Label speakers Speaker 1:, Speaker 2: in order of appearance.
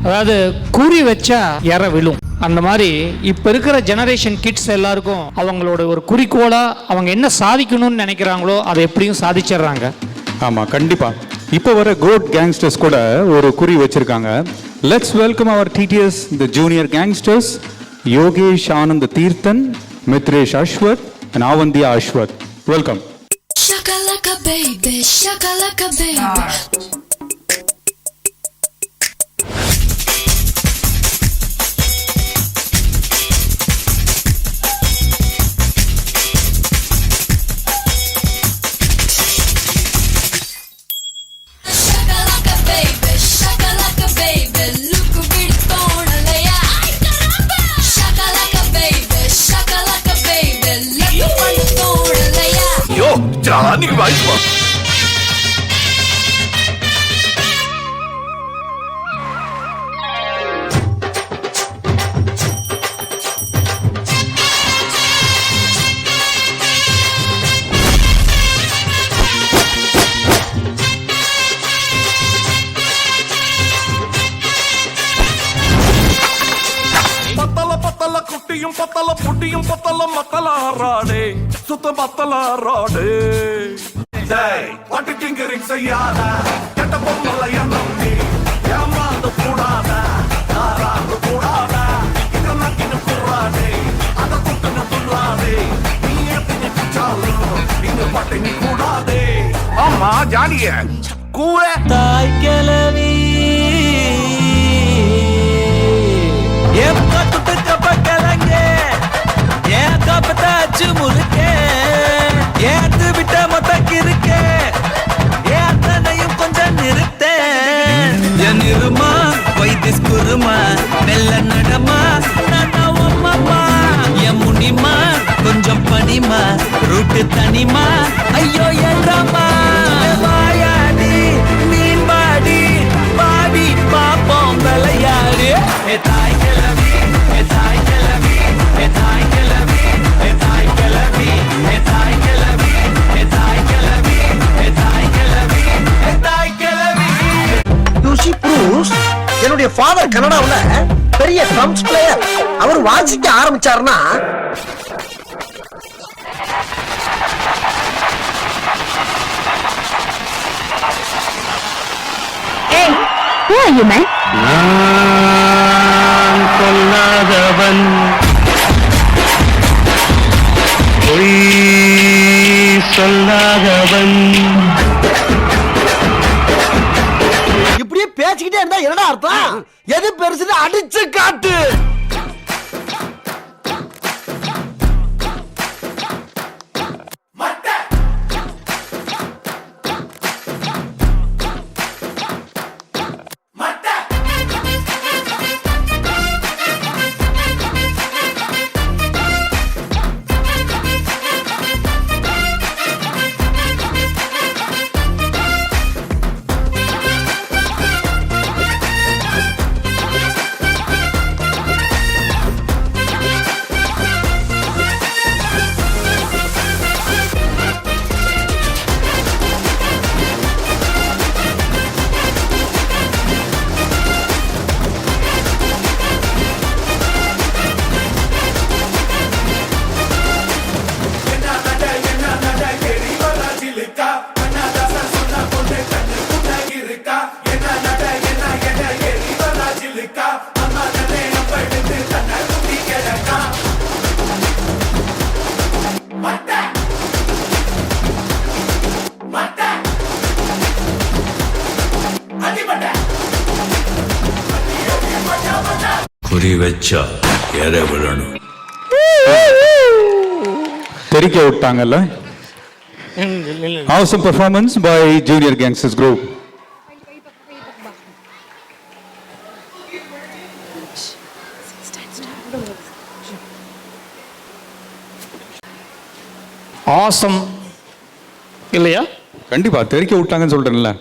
Speaker 1: அதாவது குறி வச்சா இற விழும். அந்த மாதிரி இப்போ இருக்கிற ஜெனரேஷன் கிட்ஸ் எல்லாருக்கும் அவங்களோட ஒரு குறிக்கோளா அவங்க என்ன சாதிக்கணும்னு நினைக்கிறாங்களோ அதை எப்படியும் சாதிச்சிடுறாங்க.
Speaker 2: ஆமாம், கண்டிப்பாக. இப்போ வர கோட் கேங்ஸ்டர்ஸ் கூட ஒரு குறி வச்சிருக்காங்க. Let's welcome our TDS the junior gangsters, Yogesh Anand Theerthan, Mithresh Ashwath and Avandiya Ashwath. Welcome.
Speaker 3: Shakalaka baby, shakalaka baby.
Speaker 4: Johnny Weissman. பத்தல குட்டியும் பத்தல புட்டியும் பத்தல மத்தல ஆறாடே சுத்த மத்தல ஆறாடே. டேய் வாட்டி டிங்கரிங் செய்யாத கெட்ட பொம்மல எண்ணி ஏமாந்து கூடாத ஆறாந்து கூடாத இதெல்லாம் கிணு கூடாதே அதை குட்டுன்னு துள்ளாதே நீ எப்படி குச்சாலும் இங்க பட்டினி கூடாதே. ஆமா ஜானிய கூற
Speaker 5: தாய் கிளவி முழுக்கே ஏத்து விட்ட மொத்தக்கு இருக்கே ஏத்தனையும் கொஞ்சம் நிறுத்தே. என் இருமா வைத்திஸ் குருமா மெல்ல நடமா நன்னவம்மா என் முனிமா கொஞ்சம் பனிமா ரூட்டு தனிமா ஐயோ என்றம்மா வாயாடி மீன் பாடி பாடி பாப்போம் விளையாடு. ஏ தாய் கிளவி, ஏ தாய் கிளவி, ஏ தாய் கிளவி, ஏ தாய் கிளவி, ஏ தாய் கிளவி, ஏ தாய் கிளவி, ஏ தாய் கிளவி, ஏ தாய் கிளவி.
Speaker 6: யூசி ப்ரூஸ் என்னுடைய ஃபாதர் கனடாவுல பெரிய ட்ரம்ஸ் பிளேயர். அவர் வாசிக்க ஆரம்பிச்சாருன்னா
Speaker 7: Hey, who are you, man?
Speaker 8: நான் சொல்லாதவன் பொய் சொல்லாதவன்.
Speaker 6: இப்படியே பேசிக்கிட்டே இருந்தா என்னடா அர்த்தம்? எது பெருசுன்னு அடிச்சு காட்டு.
Speaker 4: குறி வச்சா எற விழணும்.
Speaker 2: தெரிக்க விட்டாங்கல்ல. Awesome performance by Junior Gangsters Group.
Speaker 1: Awesome இல்லையா?
Speaker 2: கண்டிப்பா தெரிக்க விட்டாங்கன்னு சொல்றேன்ல.